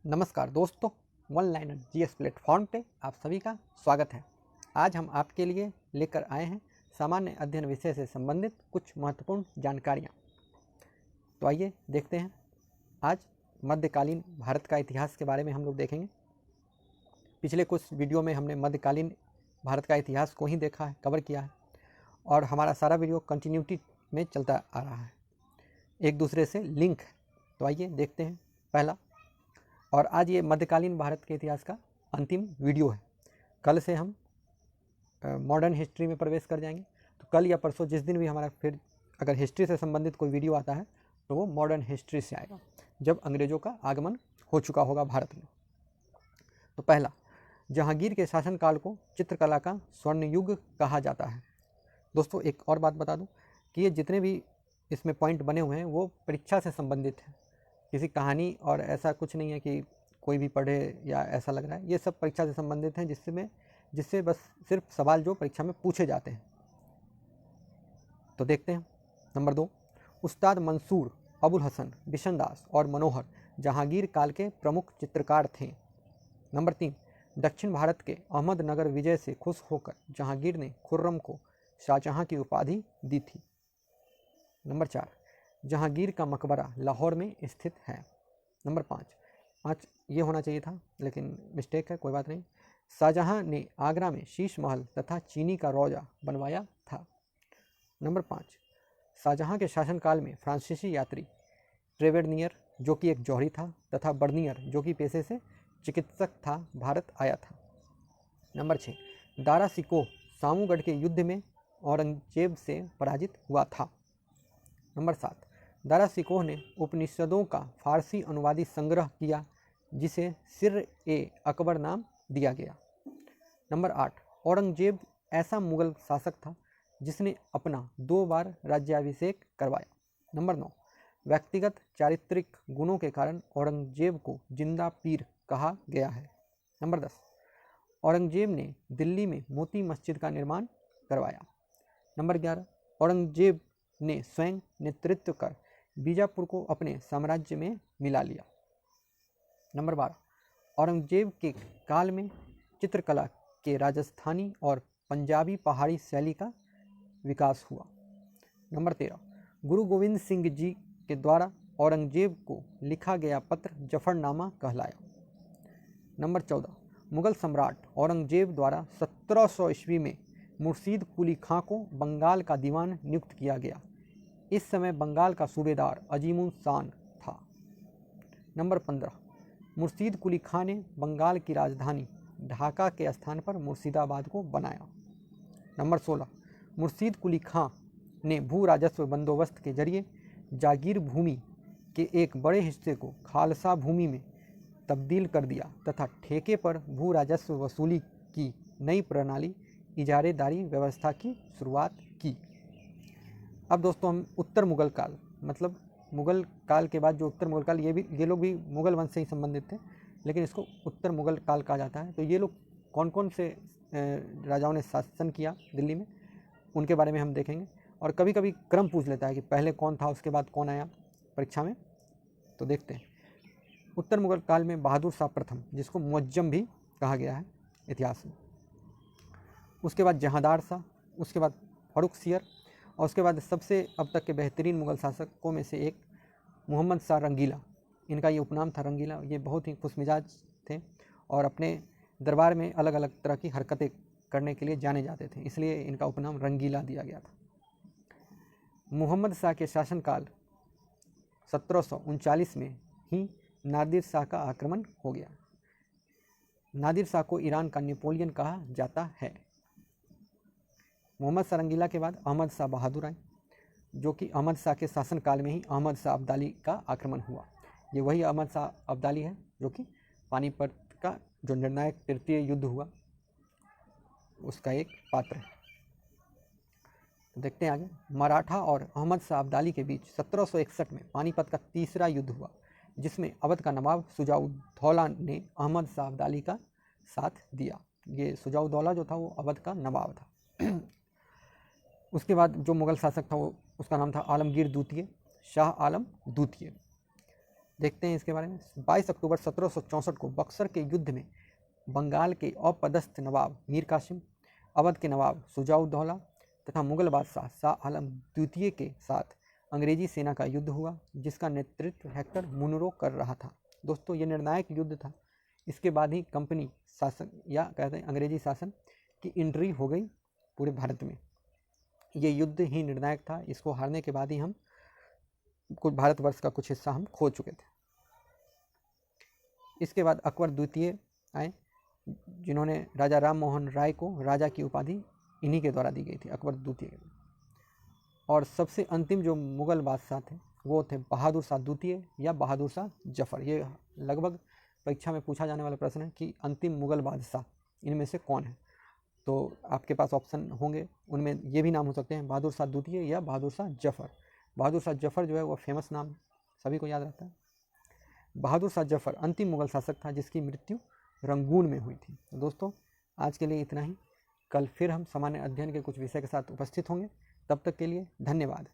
नमस्कार दोस्तों, one liner GS platform पे आप सभी का स्वागत है। आज हम आपके लिए लेकर आए हैं सामान्य अध्ययन विषय से संबंधित कुछ महत्वपूर्ण जानकारियाँ। तो आइए देखते हैं। आज मध्यकालीन भारत का इतिहास के बारे में हम लोग देखेंगे। पिछले कुछ वीडियो में हमने मध्यकालीन भारत का इतिहास को ही देखा है, कवर किया है, और हमारा सारा वीडियो कंटिन्यूटी में चलता आ रहा है, एक दूसरे से लिंक है। तो आइए देखते हैं पहला। और आज ये मध्यकालीन भारत के इतिहास का अंतिम वीडियो है। कल से हम मॉडर्न हिस्ट्री में प्रवेश कर जाएंगे। तो कल या परसों जिस दिन भी हमारा फिर अगर हिस्ट्री से संबंधित कोई वीडियो आता है तो वो मॉडर्न हिस्ट्री से आएगा, जब अंग्रेज़ों का आगमन हो चुका होगा भारत में। तो पहला, जहांगीर के शासनकाल को चित्रकला का स्वर्ण युग कहा जाता है। दोस्तों एक और बात बता दूं कि ये जितने भी इसमें पॉइंट बने हुए हैं वो परीक्षा से संबंधित है, किसी कहानी और ऐसा कुछ नहीं है कि कोई भी पढ़े या ऐसा लग रहा है। ये सब परीक्षा से संबंधित हैं, जिससे बस सिर्फ सवाल जो परीक्षा में पूछे जाते हैं। तो देखते हैं। नंबर 2, उस्ताद मंसूर, अबुल हसन, बिशनदास और मनोहर जहांगीर काल के प्रमुख चित्रकार थे। नंबर 3, दक्षिण भारत के अहमदनगर विजय से खुश होकर जहांगीर ने खुर्रम को शाहजहां की उपाधि दी थी। नंबर 4, जहांगीर का मकबरा लाहौर में स्थित है। नंबर 5 ये होना चाहिए था लेकिन मिस्टेक है, कोई बात नहीं। शाहजहां ने आगरा में शीश महल तथा चीनी का रौजा बनवाया था। नंबर 5, शाहजहां के शासनकाल में फ्रांसीसी यात्री ट्रेवेर्नियर, जो कि एक जौहरी था, तथा बर्नियर, जो कि पेशे से चिकित्सक था, भारत आया था। नंबर 6, दारा सिकोह सामूगढ़ के युद्ध में औरंगजेब से पराजित हुआ था। नंबर 7, दारा सिकोह ने उपनिषदों का फारसी अनुवादी संग्रह किया, जिसे सिर-ए-अकबर नाम दिया गया। नंबर 8, औरंगजेब ऐसा मुगल शासक था जिसने अपना 2 बार राज्याभिषेक करवाया। नंबर 9, व्यक्तिगत चारित्रिक गुणों के कारण औरंगजेब को जिंदा पीर कहा गया है। नंबर 10, औरंगजेब ने दिल्ली में मोती मस्जिद का निर्माण करवाया। नंबर 11, औरंगजेब ने स्वयं नेतृत्व कर बीजापुर को अपने साम्राज्य में मिला लिया। नंबर 12, औरंगजेब के काल में चित्रकला के राजस्थानी और पंजाबी पहाड़ी शैली का विकास हुआ। नंबर 13, गुरु गोविंद सिंह जी के द्वारा औरंगजेब को लिखा गया पत्र जफरनामा कहलाया। नंबर 14, मुगल सम्राट औरंगजेब द्वारा 1700 ईस्वी में मुर्शीद कुली खां को बंगाल का दीवान नियुक्त किया गया। इस समय बंगाल का सूबेदार अजीमुन शान था। नंबर 15, मुर्शीद कुली खां ने बंगाल की राजधानी ढाका के स्थान पर मुर्शिदाबाद को बनाया। नंबर 16, मुर्शीद कुली खां ने भू राजस्व बंदोबस्त के जरिए जागीर भूमि के एक बड़े हिस्से को खालसा भूमि में तब्दील कर दिया तथा ठेके पर भू राजस्व वसूली की नई प्रणाली इजारेदारी व्यवस्था की शुरुआत की। अब दोस्तों हम उत्तर मुगल काल, मतलब मुगल काल के बाद जो उत्तर मुगल काल, ये लोग भी मुगल वंश से ही संबंधित थे, लेकिन इसको उत्तर मुगल काल कहा जाता है। तो ये लोग कौन कौन से राजाओं ने शासन किया दिल्ली में, उनके बारे में हम देखेंगे। और कभी कभी क्रम पूछ लेता है कि पहले कौन था उसके बाद कौन आया परीक्षा में। तो देखते हैं। उत्तर मुगल काल में बहादुर शाह प्रथम, जिसको मुअज्जम भी कहा गया है इतिहास में, उसके बाद जहांदार शाह, उसके बाद फर्रुखसियर, और उसके बाद सबसे अब तक के बेहतरीन मुगल शासकों में से एक मोहम्मद शाह रंगीला। इनका ये उपनाम था रंगीला। ये बहुत ही खुशमिजाज थे और अपने दरबार में अलग अलग तरह की हरकतें करने के लिए जाने जाते थे, इसलिए इनका उपनाम रंगीला दिया गया था। मोहम्मद शाह के शासनकाल 1739 में ही नादिर शाह का आक्रमण हो गया। नादिर शाह को ईरान का नेपोलियन कहा जाता है। मोहम्मद शाह रंगीला के बाद अहमद शाह बहादुर आए, जो कि अहमद शाह के शासनकाल में ही अहमद शाह अब्दाली का आक्रमण हुआ। ये वही अहमद शाह अब्दाली है जो कि पानीपत का जो निर्णायक तृतीय युद्ध हुआ उसका एक पात्र है। तो देखते हैं आगे। मराठा और अहमद शाह अब्दाली के बीच 1761 में पानीपत का तीसरा युद्ध हुआ, जिसमें अवध का नवाब शुजाउद्दौला ने अहमद शाह अब्दाली का साथ दिया। ये शुजाउद्दौला जो था वो अवध का नवाब था। उसके बाद जो मुगल शासक था वो उसका नाम था आलमगीर द्वितीय, शाह आलम द्वितीय। देखते हैं इसके बारे में। 22 अक्टूबर 1764 को बक्सर के युद्ध में बंगाल के अपदस्थ नवाब मीर कासिम, अवध के नवाब शुजाउद्दौला तथा मुगल बादशाह शाह आलम द्वितीय के साथ अंग्रेजी सेना का युद्ध हुआ, जिसका नेतृत्व हेक्टर मुनरो कर रहा था। दोस्तों, ये निर्णायक युद्ध था। इसके बाद ही कंपनी शासन या कहते हैं अंग्रेजी शासन की एंट्री हो गई पूरे भारत में। ये युद्ध ही निर्णायक था। इसको हारने के बाद ही हम कुछ भारतवर्ष का कुछ हिस्सा हम खो चुके थे। इसके बाद अकबर द्वितीय आए, जिन्होंने राजा राम मोहन राय को राजा की उपाधि इन्हीं के द्वारा दी गई थी, अकबर द्वितीय। और सबसे अंतिम जो मुगल बादशाह थे वो थे बहादुर शाह द्वितीय या बहादुर शाह जफर। ये लगभग परीक्षा में पूछा जाने वाला प्रश्न है कि अंतिम मुगल बादशाह इनमें से कौन है। तो आपके पास ऑप्शन होंगे, उनमें ये भी नाम हो सकते हैं बहादुर शाह द्वितीय या बहादुर शाह जफर। बहादुर शाह जफर जो है वो फेमस नाम है, सभी को याद रहता है। बहादुर शाह जफर अंतिम मुगल शासक था जिसकी मृत्यु रंगून में हुई थी। तो दोस्तों, आज के लिए इतना ही। कल फिर हम सामान्य अध्ययन के कुछ विषय के साथ उपस्थित होंगे। तब तक के लिए धन्यवाद।